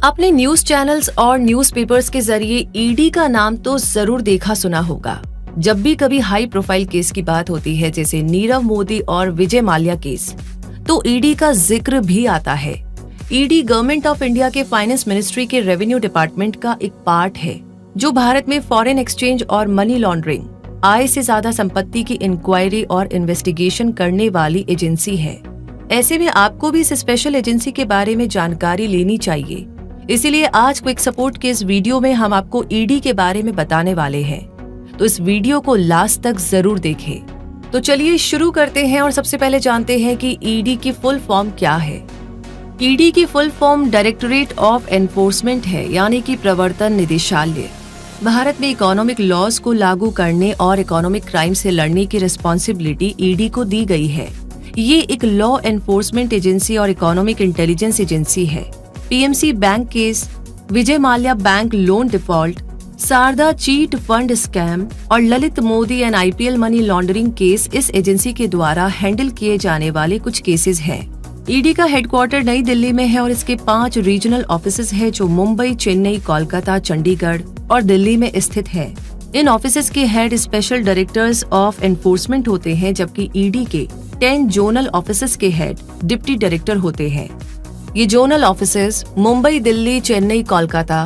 आपने news channels और newspapers के जरिए ईडी का नाम तो जरूर देखा सुना होगा। जब भी कभी हाई प्रोफाइल केस की बात होती है, जैसे नीरव मोदी और विजय माल्या केस, तो ईडी का जिक्र भी आता है। ईडी गवर्नमेंट ऑफ इंडिया के फाइनेंस मिनिस्ट्री के रेवेन्यू डिपार्टमेंट का एक पार्ट है, जो भारत में फॉरेन एक्सचेंज और मनी लॉन्ड्रिंग, आय से ज्यादा संपत्ति की इंक्वायरी और इन्वेस्टिगेशन करने वाली एजेंसी है। ऐसे में आपको भी इस स्पेशल एजेंसी के बारे में जानकारी लेनी चाहिए। इसीलिए आज क्विक सपोर्ट के इस वीडियो में हम आपको ईडी के बारे में बताने वाले हैं, तो इस वीडियो को लास्ट तक जरूर देखें। तो चलिए शुरू करते हैं और सबसे पहले जानते हैं कि ईडी की फुल फॉर्म क्या है। ईडी की full form directorate of enforcement है, यानी कि प्रवर्तन निदेशालय। भारत में इकोनॉमिक लॉज को लागू करने और इकोनॉमिक क्राइम से लड़ने की रिस्पॉन्सिबिलिटी ईडी को दी गई है। ये एक लॉ एनफोर्समेंट एजेंसी और इकोनॉमिक इंटेलिजेंस एजेंसी है। PMC bank case, Vijay Mallya bank loan default, Sharda chit fund scam और Lalit Modi and IPL money laundering case इस एजेंसी के द्वारा हैंडल किए जाने वाले कुछ केसेस हैं। ईडी का हेडक्वार्टर नई दिल्ली में है और इसके 5 रीजनल ऑफिसेज हैं, जो मुंबई, चेन्नई, कोलकाता, चंडीगढ़ और दिल्ली में स्थित है। इन ऑफिसेज के head special directors of enforcement होते हैं, जबकि ईडी के 10 जोनल ऑफिसेज के हेड डिप्टी डायरेक्टर होते हैं। ये जोनल ऑफिसेज मुंबई, दिल्ली, चेन्नई, कोलकाता,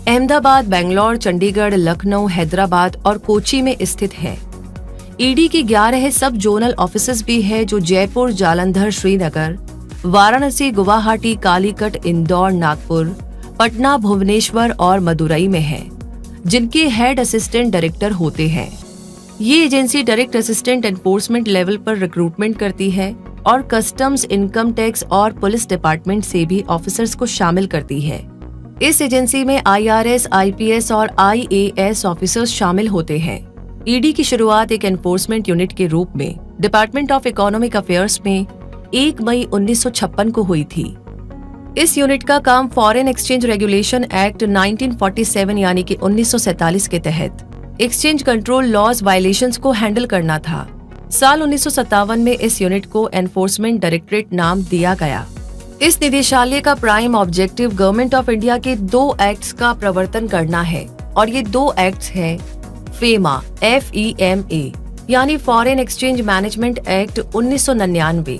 अहमदाबाद, बेंगलोर, चंडीगढ़, लखनऊ, हैदराबाद और कोची में स्थित है। ईडी की 11 सब जोनल ऑफिसेज भी है, जो जयपुर, जालंधर, श्रीनगर, वाराणसी, गुवाहाटी, कालीकट, इंदौर, नागपुर, पटना, भुवनेश्वर और मदुरई में है, जिनके हेड असिस्टेंट डायरेक्टर होते हैं। ये agency direct assistant enforcement level पर रिक्रूटमेंट करती है और कस्टम्स, इनकम टैक्स और पुलिस डिपार्टमेंट से भी ऑफिसर्स को शामिल करती है। इस एजेंसी में आईआरएस, आईपीएस और आईएएस ऑफिसर्स शामिल होते हैं। ईडी की शुरुआत एक एनफोर्समेंट यूनिट के रूप में डिपार्टमेंट ऑफ इकोनॉमिक अफेयर्स में 1 मई 1956 को हुई थी। इस यूनिट का काम फॉरेन एक्सचेंज रेगुलेशन एक्ट 1947 यानी कि 1947 के तहत एक्सचेंज कंट्रोल लॉज वायलेशंस को हैंडल करना था। साल 1957 में इस यूनिट को एनफोर्समेंट डायरेक्टरेट नाम दिया गया। इस निदेशालय का prime objective government of India के 2 एक्ट्स का प्रवर्तन करना है, और ये 2 एक्ट्स हैं फेमा FEMA यानी फॉरेन एक्सचेंज मैनेजमेंट एक्ट 1999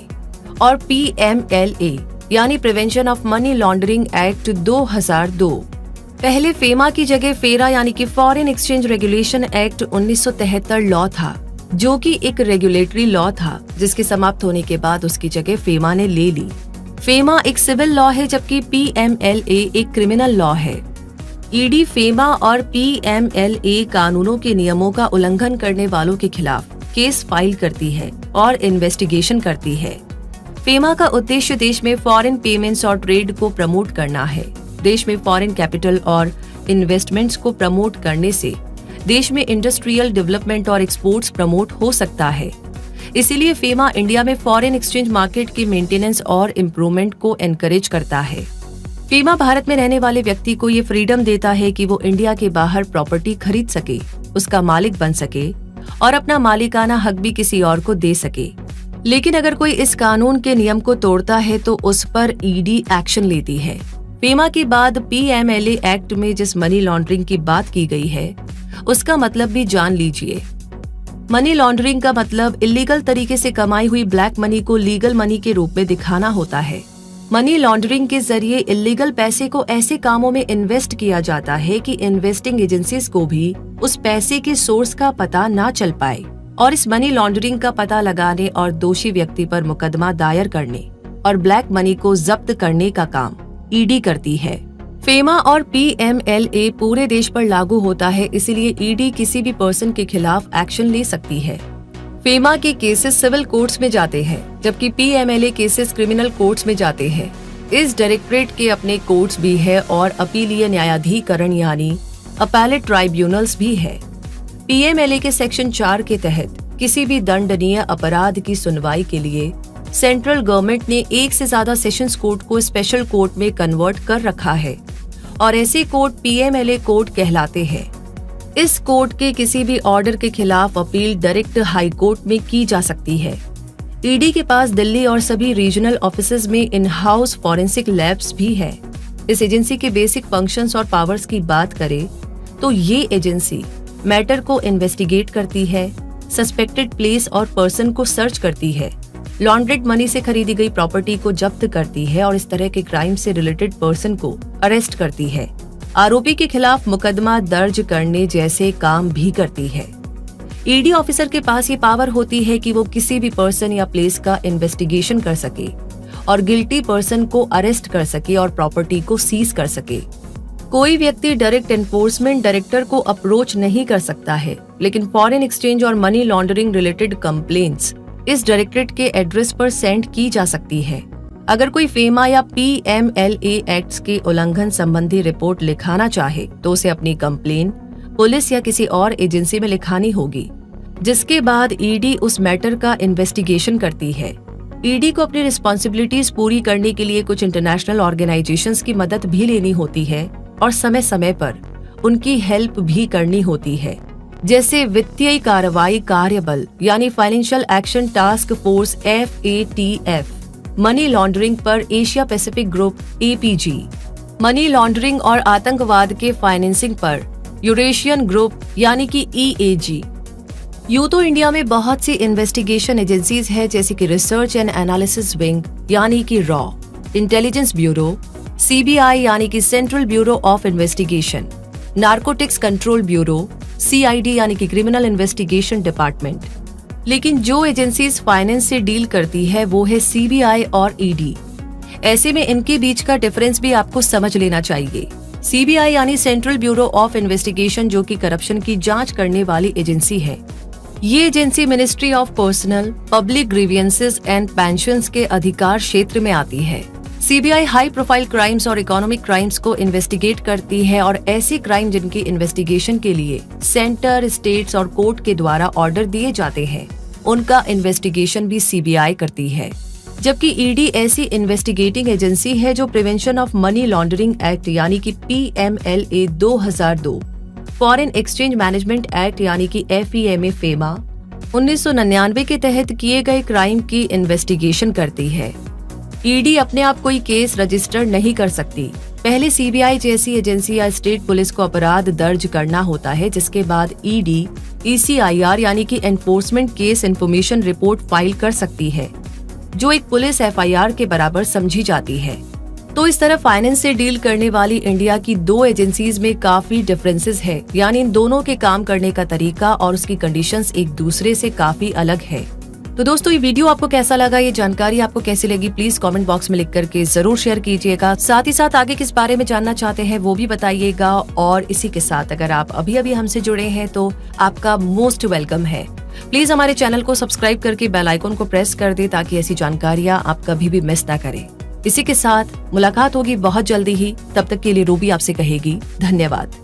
और PMLA यानी prevention of money laundering act 2002। पहले फेमा की जगह फेरा यानी कि foreign exchange regulation act 1973 law था, जो कि एक रेगुलेटरी लॉ था, जिसके समाप्त होने के बाद उसकी जगह फेमा ने ले ली। फेमा एक सिविल लॉ है, जबकि PMLA एक क्रिमिनल लॉ है। ईडी फेमा और PMLA कानूनों के नियमों का उल्लंघन करने वालों के खिलाफ केस फाइल करती है और इन्वेस्टिगेशन करती है। फेमा का उद्देश्य देश में फॉरेन पेमेंट्स और ट्रेड को प्रमोट करना है। देश में फॉरेन कैपिटल और इन्वेस्टमेंट्स को प्रमोट करने से देश में इंडस्ट्रियल डेवलपमेंट और एक्सपोर्ट्स प्रमोट हो सकता है। इसीलिए फेमा इंडिया में फॉरेन एक्सचेंज मार्केट की मेंटेनेंस और इम्प्रूवमेंट को एनकरेज करता है। फेमा भारत में रहने वाले व्यक्ति को ये फ्रीडम देता है कि वो इंडिया के बाहर प्रॉपर्टी खरीद सके, उसका मालिक बन सके और अपना मालिकाना हक भी किसी और को दे सके। लेकिन अगर कोई इस कानून के नियम को तोड़ता है तो उस पर ईडी एक्शन लेती है। फेमा के बाद PMLA एक्ट में जिस मनी लॉन्ड्रिंग की बात की गई है, उसका मतलब भी जान लीजिए। मनी लॉन्ड्रिंग का मतलब इलीगल तरीके से कमाई हुई ब्लैक मनी को लीगल मनी के रूप में दिखाना होता है। मनी लॉन्ड्रिंग के जरिए इलीगल पैसे को ऐसे कामों में इन्वेस्ट किया जाता है कि इन्वेस्टिंग एजेंसीज को भी उस पैसे के सोर्स का पता ना चल पाए, और इस मनी लॉन्ड्रिंग का पता लगाने और दोषी व्यक्ति पर मुकदमा दायर करने और ब्लैक मनी को जब्त करने का काम ईडी करती है। फेमा और PMLA पूरे देश पर लागू होता है, इसीलिए ईडी किसी भी पर्सन के खिलाफ एक्शन ले सकती है। फेमा के केसेस सिविल कोर्ट्स में जाते हैं, जबकि PMLA केसेस क्रिमिनल कोर्ट्स में जाते हैं। इस डायरेक्टरेट के अपने कोर्ट्स भी है और अपीलीय न्यायाधिकरण यानी अपैलेट ट्राइब्यूनल्स भी है। PMLA के सेक्शन 4 के तहत किसी भी दंडनीय अपराध की सुनवाई के लिए सेंट्रल गवर्नमेंट ने 1 से ज्यादा सेशंस कोर्ट को स्पेशल कोर्ट में कन्वर्ट कर रखा है, और ऐसे कोर्ट PMLA कोर्ट कहलाते हैं। इस कोर्ट के किसी भी ऑर्डर के खिलाफ अपील डायरेक्ट हाई कोर्ट में की जा सकती है। ईडी के पास दिल्ली और सभी रीजनल ऑफिसेज में इन हाउस फॉरेंसिक लैब्स भी है। इस एजेंसी के बेसिक फंक्शंस और पावर्स की बात करें तो ये एजेंसी मैटर को इन्वेस्टिगेट करती है, सस्पेक्टेड प्लेस और पर्सन को सर्च करती है, लॉन्ड्रेड मनी से खरीदी गई प्रॉपर्टी को जब्त करती है और इस तरह के क्राइम से रिलेटेड पर्सन को अरेस्ट करती है, आरोपी के खिलाफ मुकदमा दर्ज करने जैसे काम भी करती है। ईडी ऑफिसर के पास ये पावर होती है कि वो किसी भी पर्सन या प्लेस का इन्वेस्टिगेशन कर सके और गिल्टी पर्सन को अरेस्ट कर सके और प्रॉपर्टी को सीज कर सके। कोई व्यक्ति डायरेक्ट एनफोर्समेंट डायरेक्टर को अप्रोच नहीं कर सकता है, लेकिन फॉरेन एक्सचेंज और मनी लॉन्ड्रिंग रिलेटेड कंप्लेंट्स इस डायरेक्टरेट के एड्रेस पर सेंड की जा सकती है। अगर कोई फेमा या PMLA एक्ट्स के उल्लंघन संबंधी रिपोर्ट लिखाना चाहे तो उसे अपनी कंप्लेन पुलिस या किसी और एजेंसी में लिखानी होगी, जिसके बाद ईडी उस मैटर का इन्वेस्टिगेशन करती है। ईडी को अपनी रिस्पॉन्सिबिलिटीज पूरी करने के लिए कुछ इंटरनेशनल ऑर्गेनाइजेशंस की मदद भी लेनी होती है और समय समय पर उनकी हेल्प भी करनी होती है, जैसे वित्तीय कार्रवाई कार्यबल यानी financial action task force FATF, money laundering पर Asia Pacific group APG, money laundering और आतंकवाद के फाइनेंसिंग पर यूरेशियन ग्रुप यानी कि EAG। यूं तो इंडिया में बहुत सी इन्वेस्टिगेशन एजेंसीज है, जैसे कि रिसर्च एंड एनालिसिस विंग यानी कि रॉ, इंटेलिजेंस ब्यूरो, CBI यानी कि central bureau of investigation, narcotics control bureau, CID यानी कि क्रिमिनल इन्वेस्टिगेशन डिपार्टमेंट। लेकिन जो एजेंसीज फाइनेंस से डील करती है वो है CBI और ED। ऐसे में इनके बीच का डिफरेंस भी आपको समझ लेना चाहिए। CBI यानी सेंट्रल ब्यूरो ऑफ इन्वेस्टिगेशन, जो कि करप्शन की जांच करने वाली एजेंसी है। ये agency ministry of personal, public grievances and pensions के अधिकार क्षेत्र में आती है। CBI हाई प्रोफाइल क्राइम्स और इकोनॉमिक क्राइम्स को इन्वेस्टिगेट करती है और ऐसे क्राइम जिनकी इन्वेस्टिगेशन के लिए सेंटर, स्टेट्स और कोर्ट के द्वारा ऑर्डर दिए जाते हैं, उनका इन्वेस्टिगेशन भी CBI करती है। जबकि ED ऐसी इन्वेस्टिगेटिंग एजेंसी है जो prevention of money laundering act यानी कि PMLA 2002, foreign exchange management act यानी कि FEMA 1999 के तहत किए गए क्राइम की इन्वेस्टिगेशन करती है। ED अपने आप कोई केस रजिस्टर नहीं कर सकती। पहले CBI जैसी एजेंसी या स्टेट पुलिस को अपराध दर्ज करना होता है, जिसके बाद ED ECIR यानी कि enforcement case information report file कर सकती है, जो एक पुलिस FIR के बराबर समझी जाती है। तो इस तरह फाइनेंस से डील करने वाली इंडिया की दो एजेंसीज में काफी डिफरेंसेस है, यानी इन दोनों के काम करने का तरीका और उसकी कंडीशंस एक दूसरे से काफी अलग है। तो दोस्तों, ये वीडियो आपको कैसा लगा, ये जानकारी आपको कैसी लगी, प्लीज कमेंट बॉक्स में लिख करके जरूर शेयर कीजिएगा। साथ ही साथ आगे किस बारे में जानना चाहते हैं वो भी बताइएगा। और इसी के साथ अगर आप अभी हमसे जुड़े हैं तो आपका मोस्ट वेलकम है। प्लीज हमारे चैनल को सब्सक्राइब करके बेल आइकन को प्रेस कर दे ताकि ऐसी जानकारियां आप कभी भी मिस ना करें। इसी के साथ मुलाकात होगी बहुत जल्दी ही। तब तक के लिए रूबी आपसे कहेगी धन्यवाद।